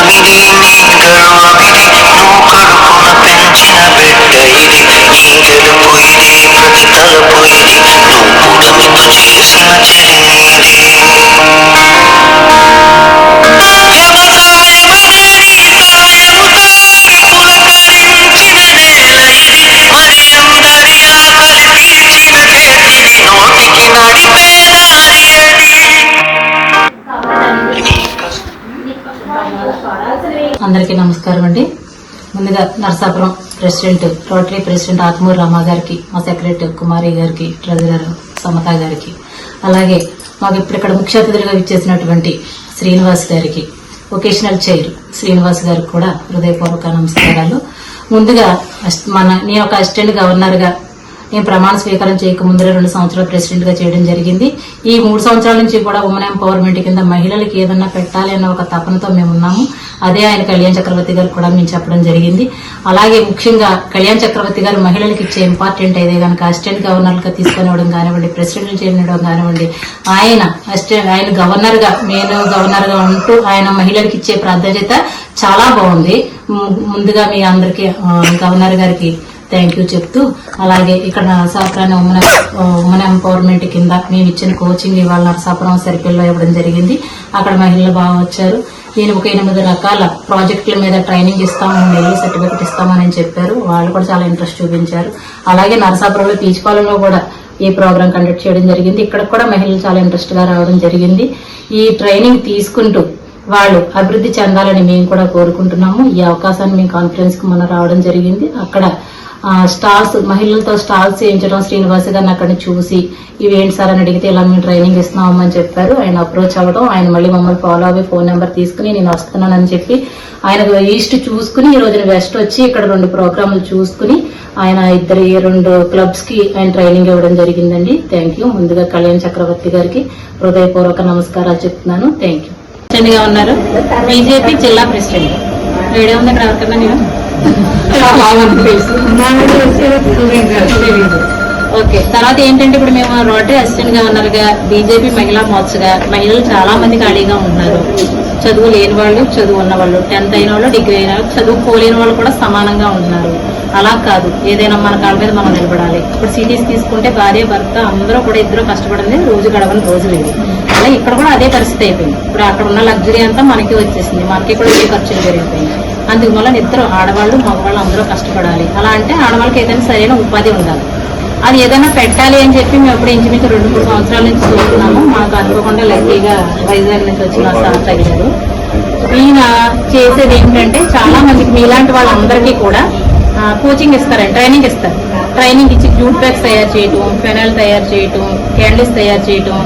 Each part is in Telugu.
నమిలి నీదరు అవిది నువ్వు కడుపున పెంచిన బిడ్డ ఇది నీ గెలుపు ఇది ప్రతి తలుపు ఇది నువ్వు పుడమితో చేసిన జన్మది వ్యవసాయమనేది సాయముతో పులకరించిన నేల ఇది మరి అందరి ఆకలి తీర్చిన చేతిది నోటికి నడిపే దారి అది. అందరికీ నమస్కారం అండి. ముందుగా Narasapuram president rotary president Atmur Rama గారికి, మా సెక్రటరీ కుమారి గారికి, ట్రెజరర్ సమత గారికి, అలాగే మాకు ఇప్పుడు ఇక్కడ ముఖ్య అతిథులుగా ఇచ్చేసినటువంటి శ్రీనివాస్ గారికి, వొకేషనల్ చైర్ శ్రీనివాస్ గారికి కూడా హృదయపూర్వక నమస్కారాలు. ముందుగా నేను ఒక అసిస్టెంట్ గవర్నర్గా నేను ప్రమాణ స్వీకారం చేయక ముందరే 2 సంవత్సరాలు ప్రెసిడెంట్ గా చేయడం జరిగింది. ఈ 3 సంవత్సరాల నుంచి కూడా ఉమెన్ ఎంపవర్మెంట్ కింద మహిళలకు ఏదన్నా పెట్టాలి అన్న ఒక తపనతో మేము ఉన్నాము. అదే ఆయన కళ్యాణ్ చక్రవర్తి గారు కూడా మేము చెప్పడం జరిగింది. అలాగే ముఖ్యంగా కళ్యాణ్ చక్రవర్తి గారు మహిళలకు ఇచ్చే ఇంపార్టెంట్ అయితే కనుక అసిస్టెంట్ గవర్నర్ గా తీసుకునివ్వడం కానివ్వండి, ప్రెసిడెంట్ చేయడం కానివ్వండి, ఆయన గవర్నర్ గా నేను గవర్నర్ గా ఉంటూ ఆయన మహిళలకు ఇచ్చే ప్రాధాన్యత చాలా బాగుంది. ముందుగా మీ అందరికీ గవర్నర్ గారికి థ్యాంక్ యూ చెప్తూ, అలాగే ఇక్కడ నరసాపురాన్ని ఉమెన్ ఎంపవర్మెంట్ కింద మేము ఇచ్చిన కోచింగ్ ఇవాళ నరసాపురం సర్కిల్లో ఇవ్వడం జరిగింది. అక్కడ మహిళలు బాగా వచ్చారు. నేను ఒక 8 రకాల ప్రాజెక్టుల మీద ట్రైనింగ్ ఇస్తాము, నెలలు సర్టిఫికెట్ ఇస్తామని చెప్పారు. వాళ్ళు కూడా చాలా ఇంట్రెస్ట్ చూపించారు. అలాగే నరసాపురంలో పీచుపాలెంలో కూడా ఈ ప్రోగ్రాం కండక్ట్ చేయడం జరిగింది. ఇక్కడ కూడా మహిళలు చాలా ఇంట్రెస్ట్ గా రావడం జరిగింది. ఈ ట్రైనింగ్ తీసుకుంటూ వాళ్ళు అభివృద్ధి చెందాలని మేము కూడా కోరుకుంటున్నాము. ఈ అవకాశాన్ని మేము కాన్ఫరెన్స్ కు మొన్న రావడం జరిగింది. అక్కడ స్టాల్స్, మహిళలతో స్టాల్స్ చేయించడం, శ్రీనివాస్ గారిని అక్కడ చూసి ఇవేంటి సార్ అని అడిగితే ఇలా మేము ట్రైనింగ్ ఇస్తున్నామని చెప్పారు. ఆయన అప్రోచ్ అవ్వడం, ఆయన మళ్ళీ మమ్మల్ని ఫాలో అవ్వి ఫోన్ నెంబర్ తీసుకుని నేను వస్తున్నానని చెప్పి ఆయన ఈస్ట్ చూసుకుని ఈ రోజున వెస్ట్ వచ్చి ఇక్కడ 2 ప్రోగ్రాములు చూసుకుని ఆయన 2 క్లబ్స్ కి ఆయన ట్రైనింగ్ ఇవ్వడం జరిగిందండి. Thank you. ముందుగా కళ్యాణ్ చక్రవర్తి గారికి హృదయపూర్వక నమస్కారాలు చెప్తున్నాను. Thank you. ప్రెసిడెంట్ గా ఉన్నారు, బీజేపీ జిల్లా ప్రెసిడెంట్. వేడే ఉంది అక్కడ ఎవరికన్నా నేను ఓకే. తర్వాత ఏంటంటే ఇప్పుడు మేము రోటరీ అసిస్టెంట్ గవర్నర్ గా, బీజేపీ మహిళా మోర్చగా మహిళలు చాలా మంది ఖాళీగా ఉన్నారు. చదువు లేని వాళ్ళు, చదువు ఉన్న వాళ్ళు, 10th అయిన వాళ్ళు, డిగ్రీ అయిన వాళ్ళు, చదువుకోలేని వాళ్ళు కూడా సమానంగా ఉంటున్నారు. అలా కాదు, ఏదైనా మన కాళ్ళ మీద మనం నిలబడాలి. ఇప్పుడు సిటీస్ తీసుకుంటే భార్య భర్త అందరూ కూడా ఇద్దరు కష్టపడింది, రోజు గడవని రోజు లేదు. అలా ఇక్కడ కూడా అదే పరిస్థితి అయిపోయింది. ఇప్పుడు అక్కడ ఉన్న లగ్జరీ అంతా మనకి వచ్చేసింది, మనకి కూడా ఏ ఖర్చులు పెరిగిపోయింది. అందువల్ల ఇద్దరు ఆడవాళ్ళు మగవాళ్ళు అందరూ కష్టపడాలి. అలా అంటే ఆడవాళ్ళకి ఏదైనా సరైన ఉపాధి ఉండాలి. అది ఏదైనా పెట్టాలి అని చెప్పి మేము ఎప్పుడు ఇంచుమించు 2-3 సంవత్సరాల నుంచి చూస్తున్నాము. మాకు అనుకోకుండా లక్కీగా వైజాగ్ నుంచి వచ్చిన సార్ తగిలారు. ఈయన చేసేది ఏంటంటే చాలా మందికి మీలాంటి వాళ్ళందరికీ కూడా కోచింగ్ ఇస్తారండి, ట్రైనింగ్ ఇస్తారు. ట్రైనింగ్ ఇచ్చి జూట్ బ్యాగ్స్ తయారు చేయటం, ఫెనల్ తయారు చేయటం, క్యాండిల్స్ తయారు చేయటం,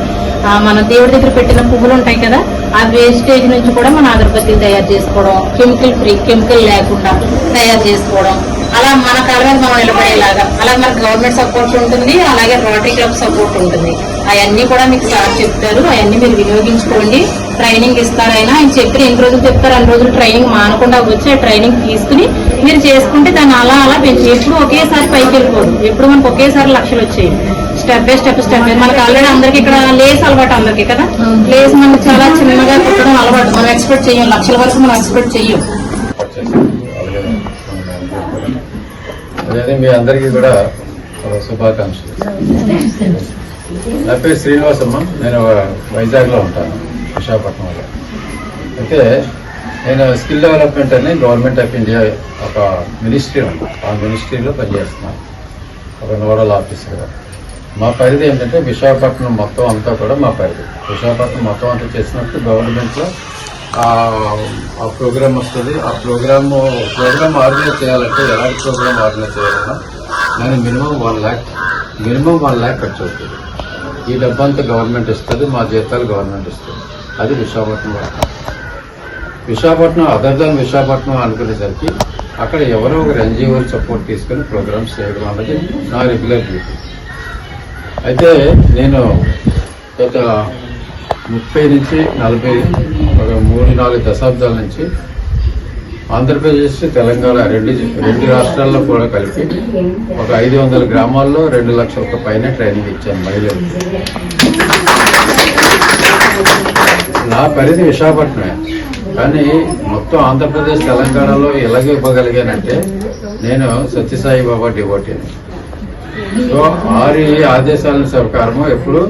మన దేవుడి దగ్గర పెట్టిన పువ్వులు ఉంటాయి కదా, ఆ వేస్టేజ్ నుంచి కూడా మన అగరబత్తీలు తయారు చేసుకోవడం, కెమికల్ ఫ్రీ, కెమికల్ లేకుండా తయారు చేసుకోవడం, అలా మన కాళ్ళ మీద మనం నిలబడేలాగా. అలా మనకు గవర్నమెంట్ సపోర్ట్ ఉంటుంది, అలాగే రోటరీ క్లబ్ సపోర్ట్ ఉంటుంది. అవన్నీ కూడా మీకు సార్ చెప్తారు, అవన్నీ మీరు వినియోగించుకోండి. ట్రైనింగ్ ఇస్తారైనా ఆయన చెప్పిన ఎన్ని రోజులు చెప్తారు అన్ని రోజులు ట్రైనింగ్ మానకుండా వచ్చి ఆ ట్రైనింగ్ తీసుకుని మీరు చేసుకుంటే దాన్ని అలా అలా పెంచి ఎప్పుడు ఒకేసారి పైకి వెళ్ళిపోదు. ఎప్పుడు మనకు ఒకేసారి లక్షలు వచ్చాయి. స్టెప్ బై స్టెప్ మనకు ఆల్రెడీ అందరికి ఇక్కడ లేస్ అలవాటు అందరికి కదా, లేస్ మనకు చాలా చిన్నగా కుట్టడం అలవాటు. మనం ఎక్స్పెక్ట్ చెయ్యం, లక్షల వరకు మనం ఎక్స్పెక్ట్ చెయ్యం. అదే మీ అందరికీ కూడా శుభాకాంక్షలు. నా పేరు శ్రీనివాసమ్మ, నేను వైజాగ్లో ఉంటాను, విశాఖపట్నంలో. అయితే నేను స్కిల్ డెవలప్మెంట్ అని గవర్నమెంట్ ఆఫ్ ఇండియా ఒక మినిస్ట్రీ ఉంది, ఆ మినిస్ట్రీలో పనిచేస్తున్నాను ఒక నోడల్ ఆఫీసర్గా. మా పరిధి ఏంటంటే విశాఖపట్నం మొత్తం అంతా కూడా మా పరిధి. విశాఖపట్నం మొత్తం అంతా చేసినప్పుడు గవర్నమెంట్లో ఆ ప్రోగ్రామ్ వస్తుంది. ఆ ప్రోగ్రామ్ ఆర్గనైజ్ చేయాలంటే ఎలాంటి ప్రోగ్రామ్ ఆర్గనైజ్ చేయాలన్నా నేను మినిమం 1 lakh ఖర్చు అవుతుంది. ఈ డబ్బంతా గవర్నమెంట్ ఇస్తుంది, మా జీతాలు గవర్నమెంట్ ఇస్తుంది. అది విశాఖపట్నం అదర్ దాన్ విశాఖపట్నం అనుకునేసరికి అక్కడ ఎవరో ఒకరు NGO సపోర్ట్ తీసుకుని ప్రోగ్రామ్స్ చేయడం అన్నది నా రెగ్యులర్ డ్యూటీ. అయితే నేను గత 30 నుంచి 40 ఒక 3-4 దశాబ్దాల నుంచి ఆంధ్రప్రదేశ్, తెలంగాణ రెండు రాష్ట్రాల్లో కూడా కలిపి ఒక 500 గ్రామాల్లో 2 లక్షల పైన ట్రైనింగ్ ఇచ్చాను మహిళలకు. నా పరిధి విశాఖపట్నమే. కానీ మొత్తం ఆంధ్రప్రదేశ్ తెలంగాణలో ఎలాగే ఇవ్వగలిగానంటే నేను సత్యసాయి బాబా డివోటీని. సో వారి ఆదేశాల ప్రకారము ఎప్పుడు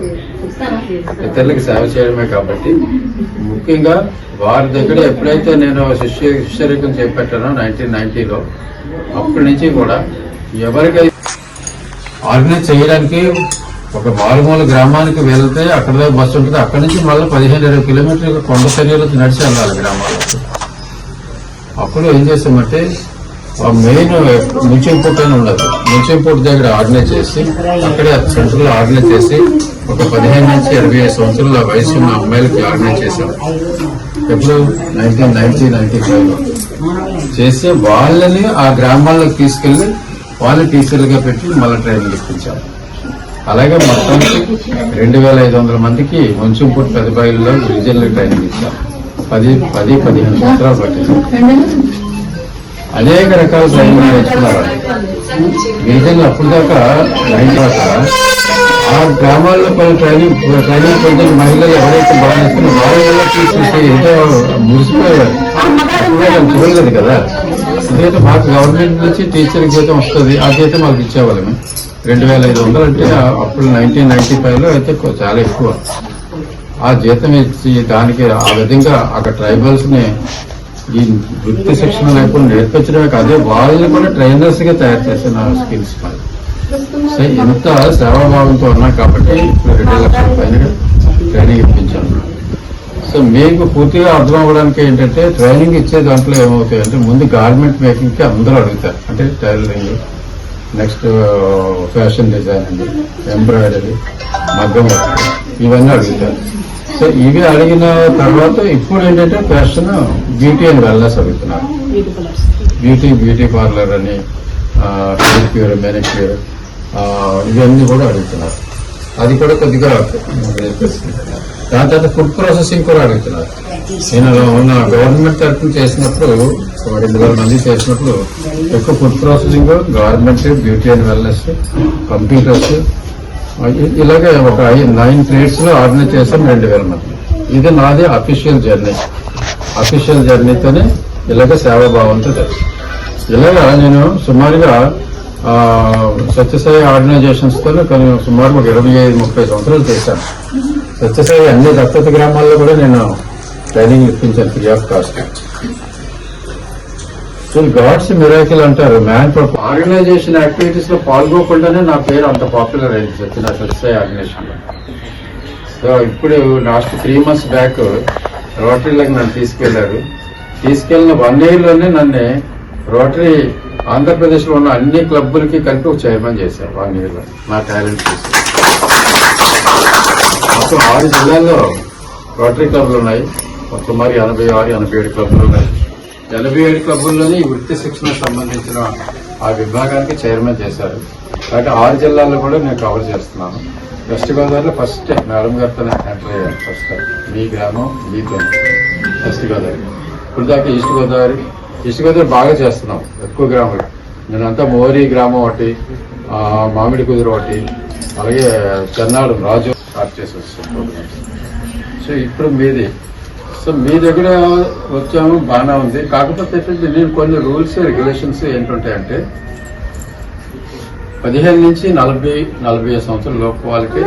ఇతరులకు సేవ చేయడమే కాబట్టి ముఖ్యంగా వారి దగ్గర ఎప్పుడైతే నేను శిష్యరికం చేపట్టానో 1990లో అప్పటి నుంచి కూడా ఎవరికైతే ఆర్గనైజ్ చేయడానికి ఒక మారుమూల గ్రామానికి వెళ్తే అక్కడ బస్సు ఉంటుంది, అక్కడి నుంచి మళ్ళీ 15-20 కిలోమీటర్లు కొండ చర్యలకు నడిచి వెళ్ళాలి గ్రామాలకు. అప్పుడు ఏం చేసామంటే మెయిన్ ముంచింపూట్ అని ఉండదు, ముంచింపూట్ దగ్గర ఆర్గనైజ్ చేసి అక్కడే సెంటర్లో ఆర్గనైజ్ చేసి ఒక 15 నుంచి 25 సంవత్సరాల వయసు ఉన్న అమ్మాయిలకి ఆర్గనైజ్ చేశాం. ఎప్పుడు 1995లో చేసి వాళ్ళని ఆ గ్రామాల్లోకి తీసుకెళ్లి వాళ్ళు టీచర్లుగా పెట్టి మళ్ళీ ట్రైనింగ్ ఇప్పించాం. అలాగే మొత్తం 2500 మందికి ముంచింపూట్ పెద్దబాయిల్లో గిరిజనులకు ట్రైనింగ్ ఇచ్చాం. 10-15 సంవత్సరాలు పట్టింది. అనేక రకాల ట్రైనింగ్ నేర్చుకున్నారు గిరిజనులు. అప్పుడు దాకా ఆ గ్రామాల్లో కొన్ని ట్రైనింగ్ పొందిన మహిళలు ఎవరైతే బాగా నేర్చుకుని వాళ్ళ తీసుకుంటే ఎంతో మురిసిపోయారు. చూడలేదు కదా, ఇదైతే మాకు గవర్నమెంట్ నుంచి టీచర్ జీతం వస్తుంది, ఆ జీతం మాకు ఇచ్చేవాళ్ళము 2500 అంటే అప్పుడు 1995లో అయితే చాలా ఎక్కువ. ఆ జీతం ఇచ్చి దానికి ఆ విధంగా అక్కడ ట్రైబల్స్ ని ఈ వృత్తి శిక్షణ లేకుండా నేర్పించడమే కాదు, వాళ్ళని కూడా ట్రైనర్స్ గా తయారు చేసిన స్కిల్స్. సో ఎంత సేవాభావంతో ఉన్నా కాబట్టి 2 లక్షల పైన ట్రైనింగ్ ఇప్పించాను. సో మీకు పూర్తిగా అర్థం అవ్వడానికి ఏంటంటే ట్రైనింగ్ ఇచ్చే దాంట్లో ఏమవుతాయంటే ముందు గార్మెంట్ మేకింగ్ కి అందరూ అడుగుతారు, అంటే టైలరింగ్, నెక్స్ట్ ఫ్యాషన్ డిజైన్ అండి, ఎంబ్రాయిడరీ, మగ్గం వర్క్, ఇవన్నీ అడుగుతారు. సో ఇవి అడిగిన తర్వాత ఇప్పుడు ఏంటంటే ఫ్యాషన్, బ్యూటీ అండ్ వెల్నెస్ అడుగుతున్నారు. బ్యూటీ పార్లర్ అని, పెడిక్యూర్, మెనిక్యూర్, ఇవన్నీ కూడా అడుగుతున్నారు. అది కూడా కొద్దిగా దాని తర్వాత ఫుడ్ ప్రాసెసింగ్ కూడా అడుగుతున్నారు. నేను ఉన్న గవర్నమెంట్ తరఫున చేసినప్పుడు 2,000 మంది చేసినప్పుడు ఎక్కువ food processing, government, beauty and wellness, computers, ఇలాగే ఒక 9 ట్రేడ్స్ లో ఆర్గనైజ్ చేసాం 2,000 మంది. ఇది నాది అఫీషియల్ జర్నీతోనే ఇలాగ సేవాభావంతో తెలుసు. ఇలాగా నేను సుమారుగా సత్యసాయి ఆర్గనైజేషన్స్ తో సుమారు ఒక 25-30 సంవత్సరాలు చేశాను. సత్యసాయి అన్ని దత్తత గ్రామాల్లో కూడా నేను ట్రైనింగ్ ఇప్పించాను free of cost. So god's miracle అంటారు. మ్యాన్ ఫర్ ఆర్గనైజేషన్ యాక్టివిటీస్ లో పాల్గొకుండానే నా పేరు అంత పాపులర్ అయింది సత్యసాయి ఆర్గనైజేషన్ లో. సో ఇప్పుడు లాస్ట్ 3 months బ్యాక్ రోటరీలకు నన్ను తీసుకెళ్లిన 1 year లోనే నన్ను రోటరీ ఆంధ్రప్రదేశ్ లో ఉన్న అన్ని క్లబ్బులకి కలిపి ఒక చైర్మన్ చేశారు 1 year లో. నా టాలెంట్ చూసి మొత్తం 6 జిల్లాల్లో రోటరీ క్లబ్లు ఉన్నాయి. సుమారు 86-87 క్లబ్లు ఉన్నాయి. 87 క్లబ్బుల్లోనే ఈ వృత్తి శిక్షణకు సంబంధించిన ఆ విభాగానికి చైర్మన్ చేశారు. కాబట్టి 6 జిల్లాల్లో కూడా నేను కవర్ చేస్తున్నాను. వెస్ట్ గోదావరిలో ఫస్ట్ మేడం గారితో ఎంటర్ అయ్యాను. ఫస్ట్ మీ గ్రామం మీతో వెస్ట్ గోదావరి. ఇప్పుడు దాకా ఈస్ట్ గోదావరి బాగా చేస్తున్నాం, ఎక్కువ గ్రామాలు. నేనంతా మోరీ గ్రామం ఒకటి, మామిడి కుదురు ఒకటి, అలాగే చెన్నాడు రాజు స్టార్ట్ చేసి వస్తాం. సో ఇప్పుడు మీది. సో మీ దగ్గర వచ్చాము, బాగానే ఉంది. కాకపోతే నేను కొన్ని రూల్స్ రెగ్యులేషన్స్ ఏంటంటాయంటే 15 నుంచి 40-45 సంవత్సరాల లోపు వాళ్ళకి